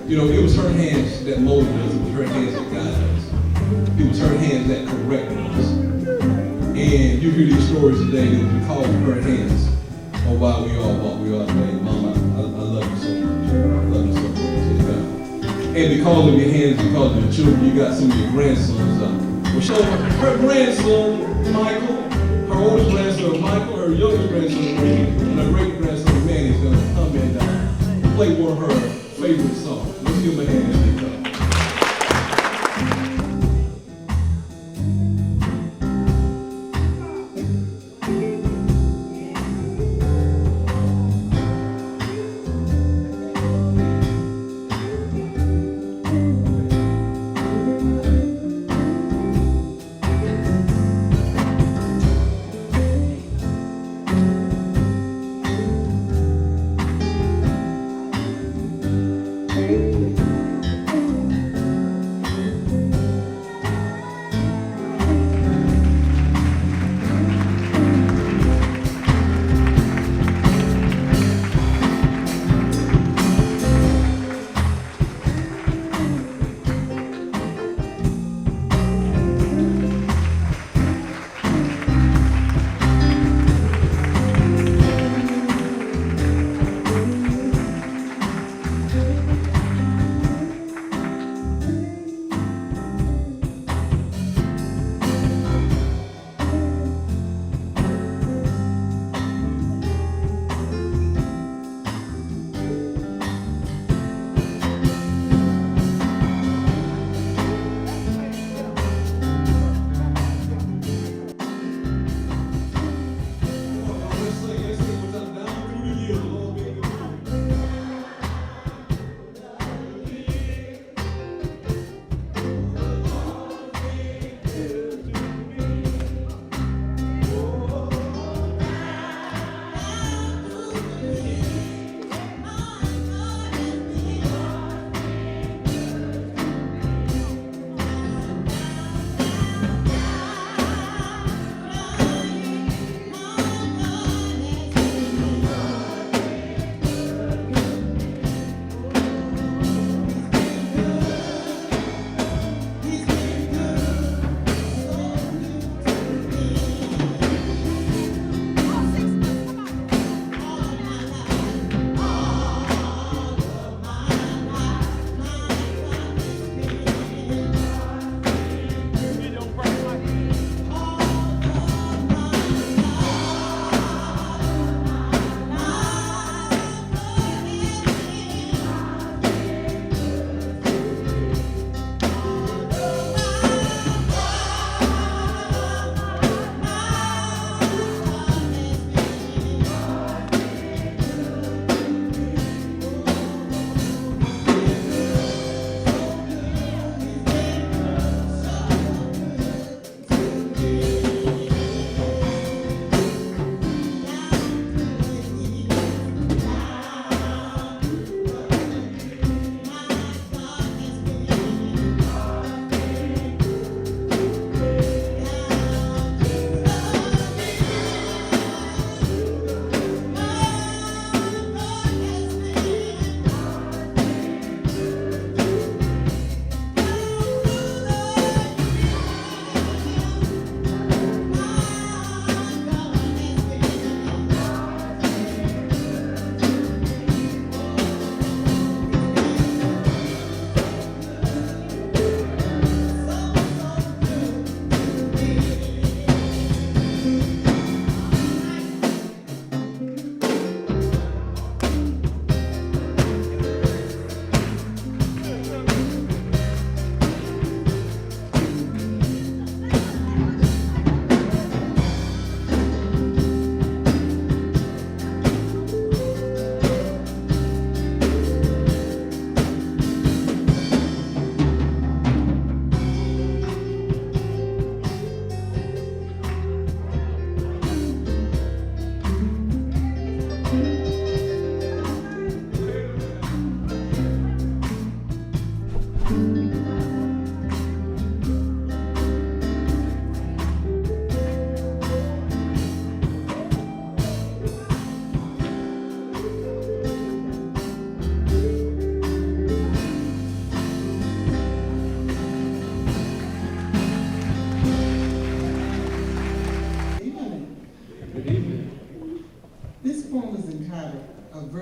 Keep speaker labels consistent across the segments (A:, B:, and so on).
A: You know, it was her hands that molded us. It was her hands that guided us. It was her hands that corrected us. And you hear these stories today, it was because of her hands on why we are what we are today. Mama, I love you so much. I love you so much. And because of your hands, because of your children, you got some of your grandsons. Well, show her grandson, Michael, her oldest grandson, Michael, her youngest grandson, Rickie, and her great-grandson, Manny, is going to come and play one of her favorite songs. Let's give them a hand as they come.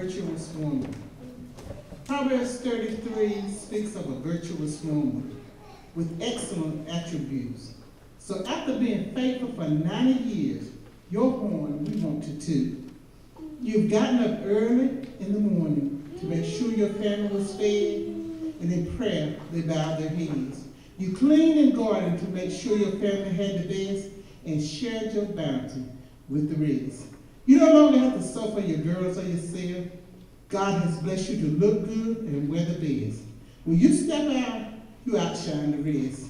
B: virtuous woman. Proverbs 33 speaks of a virtuous woman with excellent attributes. So after being faithful for 90 years, your horn we want to toot. You've gotten up early in the morning to make sure your family was fed, and in prayer they bowed their heads. You cleaned and gardened to make sure your family had the best and shared your bounty with the rest. You no longer have to suffer your girls or yourself. God has blessed you to look good and wear the best. When you step out, you outshine the rest.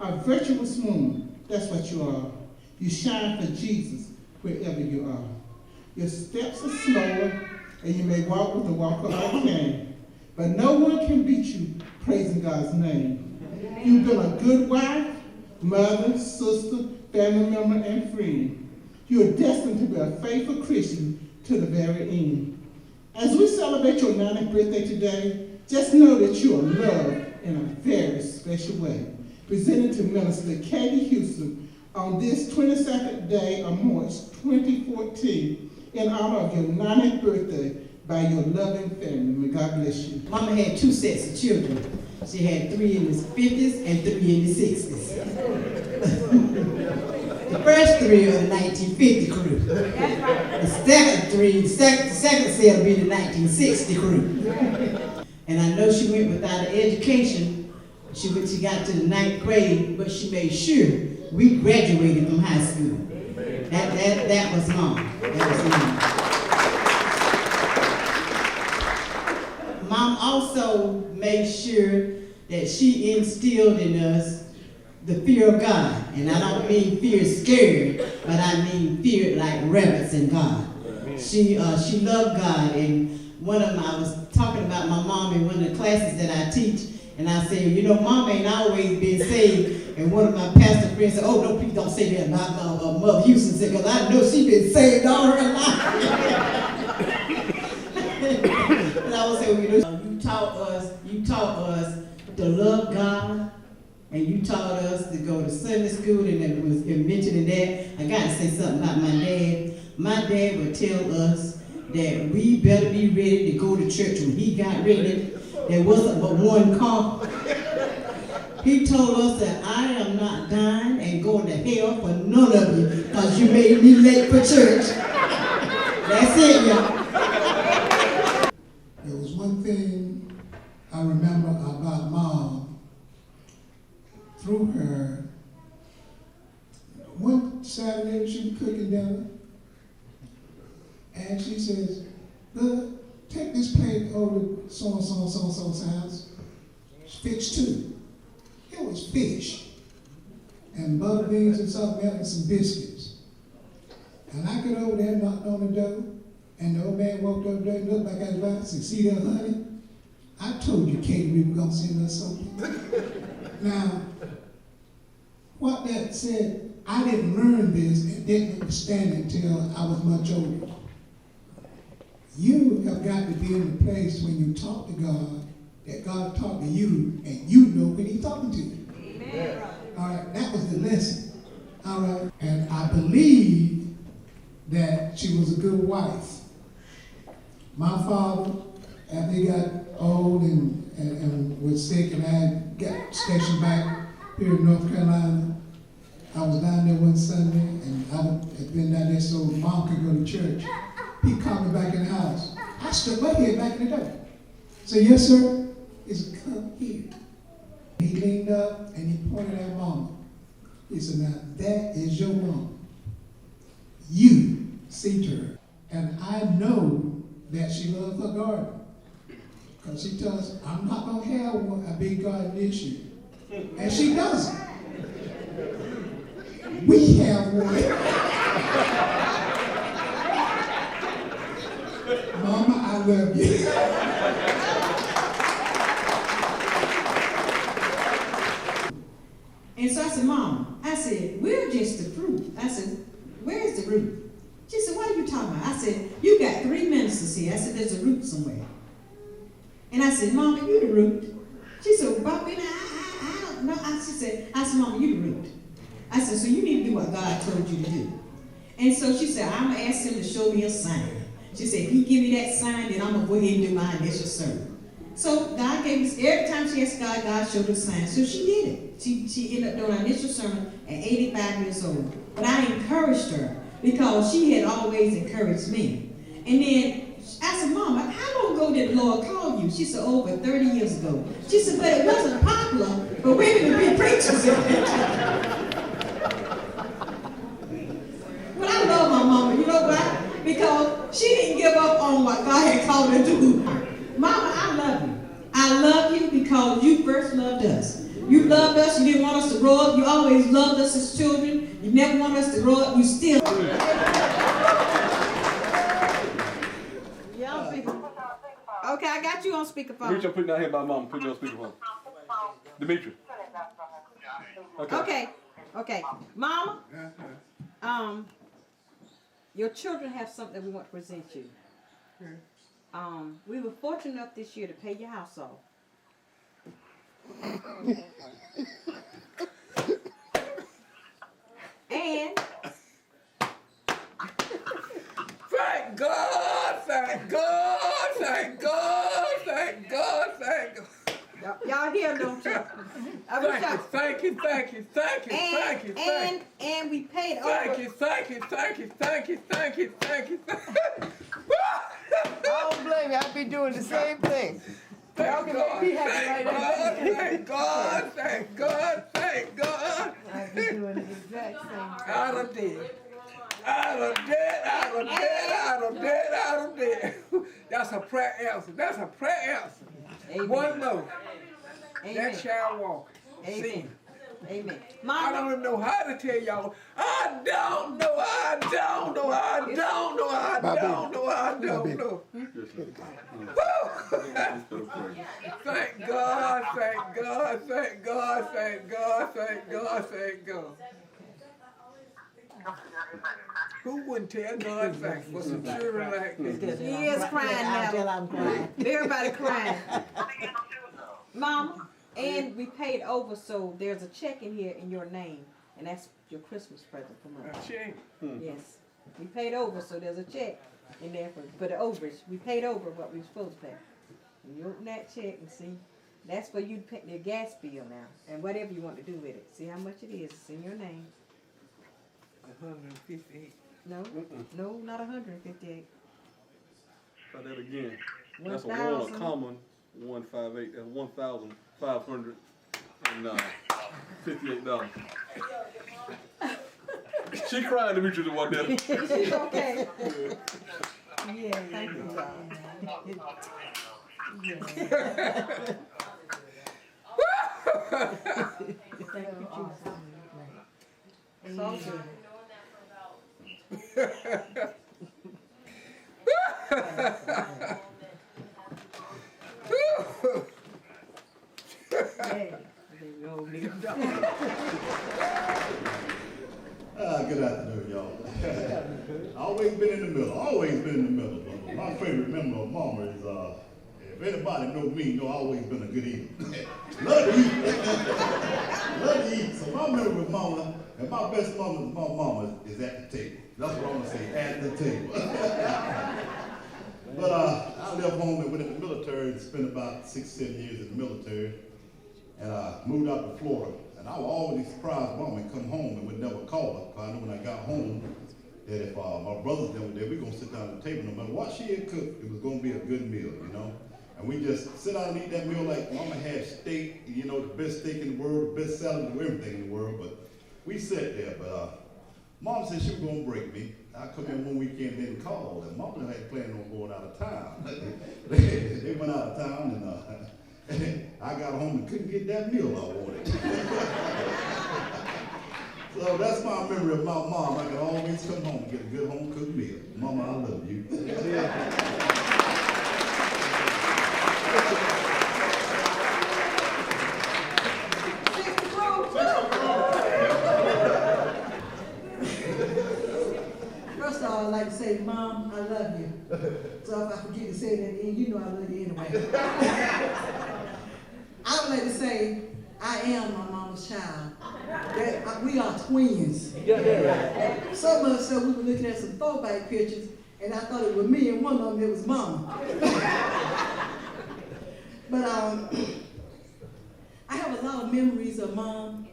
B: A virtuous woman, that's what you are. You shine for Jesus wherever you are. Your steps are slower, and you may walk with a walker or a cane, but no one can beat you praising God's name. You've been a good wife, mother, sister, family member, and friend. You are destined to be a faithful Christian to the very end. As we celebrate your 90th birthday today, just know that you are loved in a very special way. Presented to Minister Rickie Houston on this 22nd day of March 2014 in honor of your 90th birthday by your loving family. May God bless you.
C: Mama had 2 sets of children. She had 3 in the 50s and 3 in the 60s. The first 3 are the 1950 crew. The second set will be the 1960 crew. And I know she went without an education. She got to the 9th grade, but she made sure we graduated from high school. That was Mom. That was Mom. Mom also made sure that she instilled in us the fear of God. And I don't mean fear scared, but I mean fear like reverence in God. She loved God, and I was talking about my mom in one of the classes that I teach, and I said, you know, Mom ain't always been saved. And one of my pastor friends said, oh, no, please don't say that about Mother Houston, said, because I know she been saved all her life. And I was saying, you know, you taught us to love God, and you taught us to go to Sunday school, and it was mentioned in that. I got to say something about my dad. My dad would tell us that we better be ready to go to church. When he got ready, there wasn't but one car. He told us that I am not dying and going to hell for none of you because you made me late for church. That's it, y'all.
D: There was one thing I remember about Mom. Through her, one Saturday she was cooking dinner, and she says, "Look, take this plate over to so-and-so's house. Fish too." It was fish, and butter beans and salt milk and some biscuits. And I get over there, knocked on the door, and the old man walked over there and looked back at his wife and said, "See there, honey? I told you Katie we were going to send us something." Now, what that said, I didn't learn this and didn't understand it until I was much older. You have got to be in the place when you talk to God, that God talk to you, and you know when He's talking to you. Amen. All right, that was the lesson. All right, and I believe that she was a good wife. My father, after he got old and was sick, and I got stationed back here in North Carolina, I was down there one Sunday, and I had been down there so Mom could go to church. He called me back in the house. I stood right here back in the door. Said, "Yes, sir." He said, "Come here." He leaned up and he pointed at Mama. He said, "Now that is your mom. You see to her." And I know that she loves her garden. Because she tells us, "I'm not going to have a big garden this year." And she doesn't. We have one. Mama, I love you.
C: And so I said, "Mom," I said, "we're just the fruit." I said, "Where's the root?" She said, "What are you talking about?" I said, "You got 3 ministers here." I said, "There's a root somewhere." And I said, "Mama, you the root." She said, "Barbiana, I don't know." I said, "Mama, you the root." I said, "So you need to do what God told you to do." And so she said, "I'm going to ask him to show me a sign." She said, if you give me that sign, then I'm going to go ahead and do my initial sermon. So God gave us, every time she asked God, God showed her the sign. So she did it. She ended up doing her initial sermon at 85 years old. But I encouraged her because she had always encouraged me. And then I said, Mama, how long ago did the Lord call you? She said, over 30 years ago. She said, but it wasn't popular for women to be preachers at that time. But I love my mama, you know why? Because she didn't give up on what God had called her to do. Mama, I love you. I love you because you first loved us. You loved us, you didn't want us to grow up. You always loved us as children. You never want us to grow up, you still. Okay, I got you on speakerphone.
E: Demetri, put that hand by mama. Put you on speakerphone. Demetri.
C: Okay. Mama, your children have something we want to present you. We were fortunate enough this year to pay your house off. And
E: Thank God, thank God, thank God, thank God, thank God.
C: y'all hear, don't you?
E: Thank you.
C: And we paid over.
E: Thank you.
F: I don't blame you. I've been doing the same thing.
E: Thank God.
F: I've been doing the exact same thing.
E: Out of debt. That's a prayer answer.
C: Amen.
E: One more.
C: Amen.
E: That shall walk.
C: Amen.
E: See.
C: Amen.
E: I
C: Mama,
E: don't even know how to tell y'all. I don't know. Thank God. Who wouldn't tell God thanks for some children like this?
C: he is crying now.
F: I'm crying.
C: Everybody crying. Mama, and we paid over, so there's a check in here in your name, and that's your Christmas present from us.
E: A check.
C: Yes, we paid over, so there's a check in there for the overage. We paid over what we were supposed to pay. And you open that check and see, that's for you to pay your gas bill now, and whatever you want to do with it. See how much it is. It's in your name.
E: 158.
C: No, not 158.
E: Try that again. That's a
C: 1,000.
E: one, a common 158. That's $1,558. She crying to meet you the one day.
C: She's okay. Yeah, thank you, God. It's all good.
G: Good afternoon, y'all. Always been in the middle. But my favorite member of Mama is, if anybody know me, know I've always been a good eater. Love to eat. So my memory with Mama, and my best moment with my mama is at the table. That's what I'm gonna say, at the table. But I left home and went in the military and spent about 6-7 years in the military. And I moved out to Florida. And I would always surprise Mama and come home and would never call her. Because I knew when I got home that if my brothers were there, we were going to sit down at the table. No matter what she had cooked, it was going to be a good meal, you know. And we just sit down and eat that meal like Mama had steak, you know, the best steak in the world, the best salad, everything in the world. But we sat there. But Mom said she was going to break me. I come in one weekend and didn't call. And Mama had planned on going out of town. They went out of town and I got home and couldn't get that meal I wanted. So that's my memory of my mom. I could always come home and get a good home cooked meal. Mama, I love you.
F: First of all, I'd like to say, Mom, I love you. So if I forget to say that again, you know I love you anyway. I would like to say, I am my mama's child. We are twins. So much so we were looking at some throwback pictures, And I thought it was me, and one of them, it was Mama. But I have a lot of memories of Mom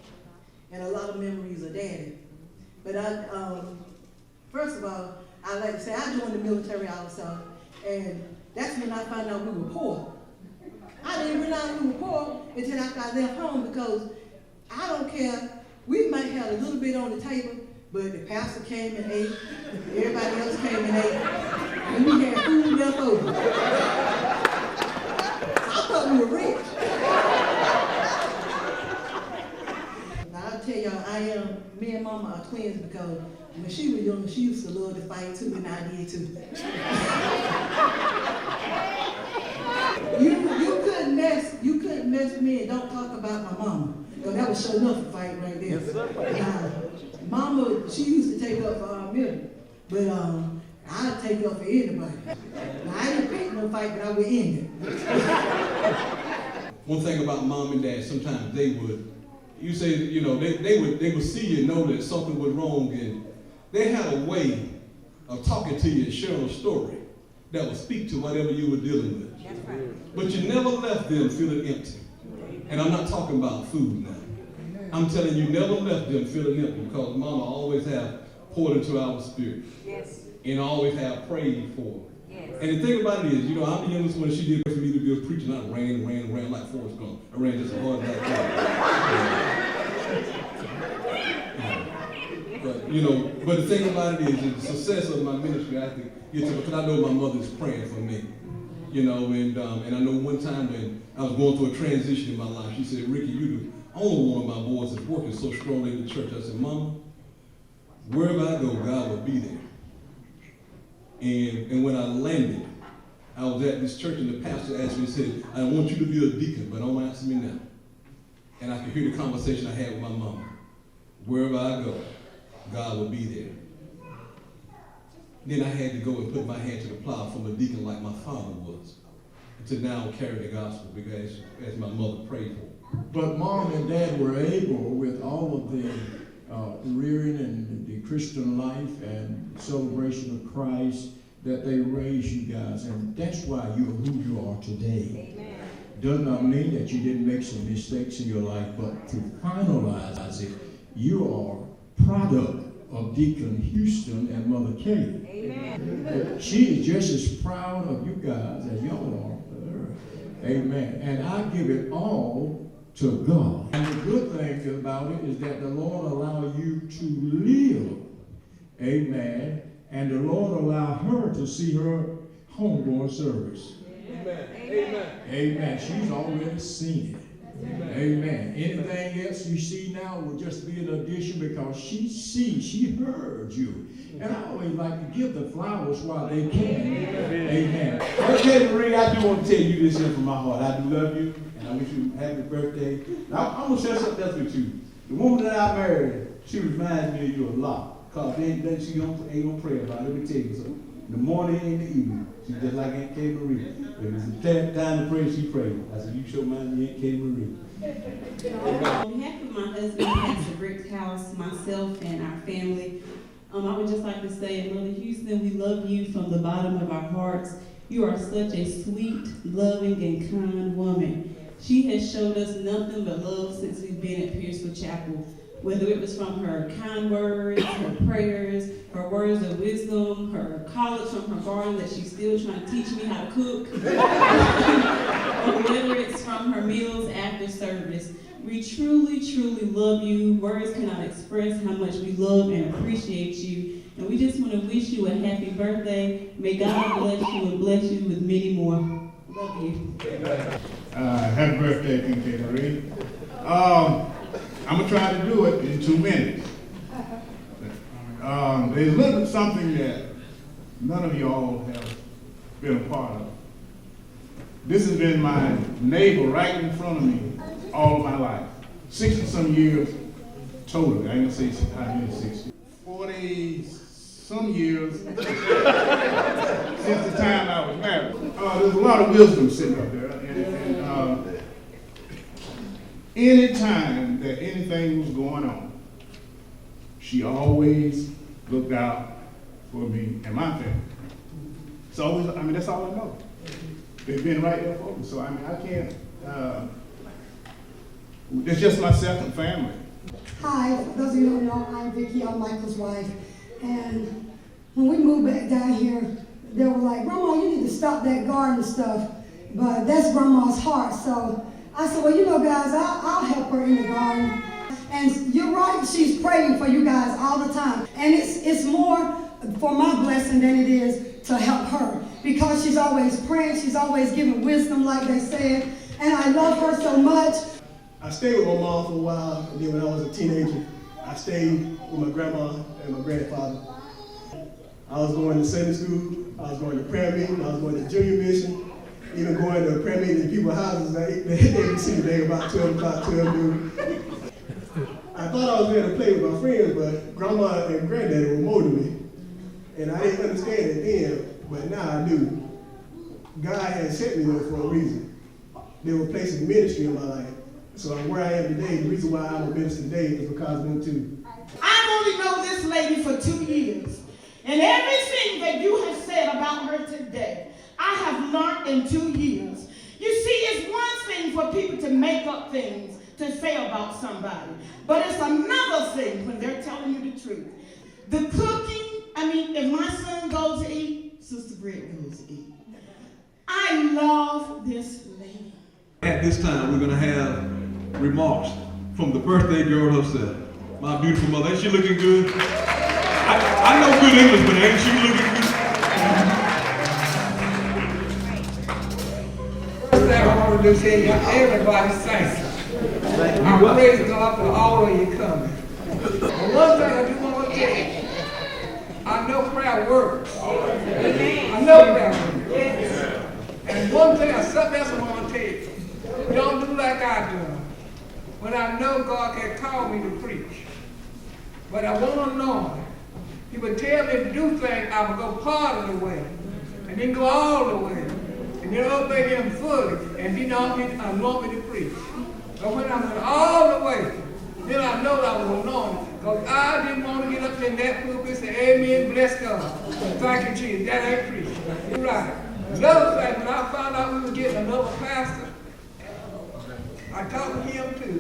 F: and a lot of memories of Daddy. But first of all, I like to say I joined the military also, and that's when I found out we were poor. I didn't realize we were poor until after I left home, because I don't care, we might have a little bit on the table, but the pastor came and ate, everybody else came and ate, and we had food left over. I thought we were rich. Now I'll tell y'all, me and Mama are twins, because when she was young, she used to love to fight too, and I did too. You couldn't mess with me and don't talk about my mama. That was sure enough a fight right there. Mama, she used to take up for our middle, but I'd take up for anybody. Now, I didn't pick no fight, but I would end it.
A: One thing about Mom and Dad, sometimes they would, you say, you know, they would see you and know that something was wrong, and they had a way of talking to you and sharing a story that would speak to whatever you were dealing with.
H: That's right.
A: But you never left them feeling empty. And I'm not talking about food now. I'm telling you, never left them feeling empty, because Mama always have poured into our spirit.
H: Yes.
A: And always have prayed for.
H: Yes.
A: And the thing about it is, you know, I'm the youngest one. She did for me to be a preacher, and I ran like Forrest Gump. I ran just as hard as I could. But, you know, but the thing about it is, the success of my ministry, I have to get to, because I know my mother's praying for me. You know, and I know one time when I was going through a transition in my life, she said, Rickie, you the only one of my boys that's working so strongly in the church. I said, Mama, wherever I go, God will be there. And when I landed, I was at this church, and the pastor asked me, he said, I want you to be a deacon, but don't answer me now. And I could hear the conversation I had with my mama. Wherever I go, God will be there. Then I had to go and put my hand to the plow from a deacon like my father was, to now carry the gospel, because as my mother prayed for.
I: But Mom and Dad were able, with all of the rearing and the Christian life and celebration of Christ, that they raised you guys, and that's why you're who you are today.
H: Amen.
I: Does not mean that you didn't make some mistakes in your life, but to finalize it, you are product of Deacon Houston and Mother Kay.
H: Amen.
I: She is just as proud of you guys as y'all are. Amen. And I give it all to God. And the good thing about it is that the Lord allowed you to live. Amen. And the Lord allowed her to see her homegoing service.
A: Amen. Amen.
I: Amen. She's already seen it. Amen. Anything else you see now will just be an addition, because she heard you. And I always like to give the flowers while they can. Amen.
J: Okay, Marie, I do want to tell you this here from my heart. I do love you, and I wish you a happy birthday. Now, I'm going to share something else with you. The woman that I married, she reminds me of you a lot, because she ain't going to pray about it. Let me tell you something. In the morning and the evening, she's just like Aunt K. Marie. If it's a time to pray, she prayed. I said, you show mine to Aunt K. Marie.
K: On behalf of my husband, Pastor Rick's house, myself, and our family, I would just like to say, Mother Houston, we love you from the bottom of our hearts. You are such a sweet, loving, and kind woman. She has showed us nothing but love since we've been at Pierceville Chapel, whether it was from her kind words, her prayers, her words of wisdom, her college from her garden that she's still trying to teach me how to cook, or whether it's from her meals after service. We truly, truly love you. Words cannot express how much we love and appreciate you. And we just want to wish you a happy birthday. May God bless you and bless you with many more. Love you.
J: Happy birthday, Aunt K. Marie. I'm going to try to do it in 2 minutes. There's a little something that none of you all have been a part of. This has been my neighbor right in front of me all of my life. 60-some years total. I ain't gonna say how many 60. 40-some years since the time I was married. There's a lot of wisdom sitting up there. And any time that anything was going on, she always looked out for me and my family. So, I mean, that's all I know. They've been right there for me. So, I mean, I can't, it's just my second family.
H: Hi, for those of you who don't know, I'm Vicki, I'm Michael's wife. And when we moved back down here, they were like, Grandma, you need to stop that garden stuff. But that's Grandma's heart. So I said, well, you know, guys, I'll help her in the garden. And you're right, she's praying for you guys all the time. And it's more for my blessing than it is to help her. Because she's always praying, she's always giving wisdom, like they said. And I love her so much.
L: I stayed with my mom for a while, and then when I was a teenager, I stayed with my grandma and my grandfather. I was going to Sunday school, I was going to prayer meeting, I was going to junior mission, even going to prayer meeting in people's houses. They would see me about 12 noon. I thought I was there to play with my friends, but grandma and granddaddy were more than me. And I didn't understand it then, but now I do. God had sent me there for a reason. They were placing ministry in my life. So I'm where I am today. The reason why I'm a minister today is because of them too.
B: I've only known this lady for 2 years. And everything that you have said about her today, I have learned in 2 years. You see, it's one thing for people to make up things to say about somebody. But it's another thing when they're telling you the truth. The cooking, I mean, if my son goes to eat, Sister Britt goes to eat. I love this lady.
A: At this time, we're going to have remarks from the birthday girl herself. My beautiful mother. Ain't she looking good? I know good English, but ain't she looking good?
E: First thing I want to do is say, everybody thank you. I praise God for all of you coming. But one thing I do want to tell you, I know prayer works. I know prayer works. And one thing, something else I want to tell you, don't do like I do. When I know God can call me to preach. But I want to know. He would tell me to do things, I would go part of the way. And then go all the way. And then obey him fully. And then anoint me to preach. But when I went all the way, then I know that I was anointed. Because I didn't want to get up in that pulpit and say, amen, bless God. Thank you, Jesus. That ain't preaching. You're right. Another thing, when I found out we were getting another pastor, I talked to him too.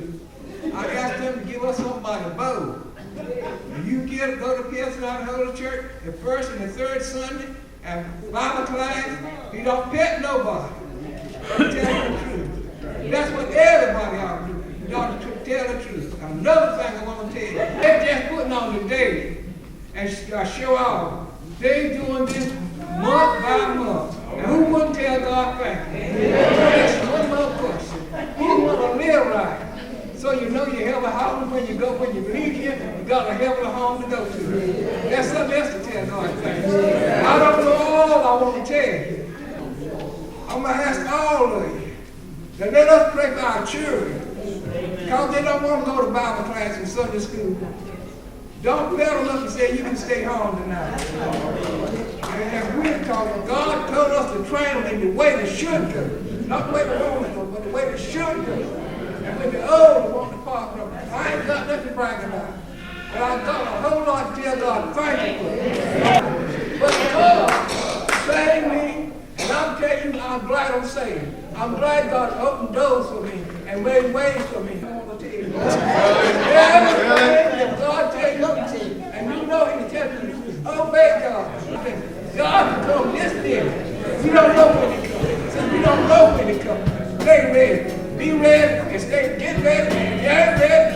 E: I asked him to give us somebody bold. And you go to Pearson Holy Church the first and the third Sunday and Bible class, he don't pet nobody. Tell the truth. That's what everybody ought to do. You ought to tell the truth. Another thing I want to tell you, they're just putting on the day and show off. They doing this month by month. And who wouldn't tell God thank you? That's one more question. Who want to live right? So you know you have a house when you leave here, you got a heavenly home to go to. That's something else to tell God thank you. I don't know all I want to tell you. I'm going to ask all of you to let us pray for our children. Because they don't want to go to Bible class and Sunday school. Don't pedal up and say you can stay home tonight. And we're talking, God told us to train them in the way they should go. Not the way they want to go, but the way they should go. And when the old want to part from it, I ain't got nothing to brag about. But I got a whole lot to tell God thank you for it. But God saved me, and I'm telling you, I'm glad I'm saved. I'm glad God opened doors for me and made ways for me. I want to tell you. Everything that God tells you, and you know He tells you, obey God. God told this thing. We don't know when He comes. Since we don't know when He comes, stay ready. Be ready and get ready. Get ready.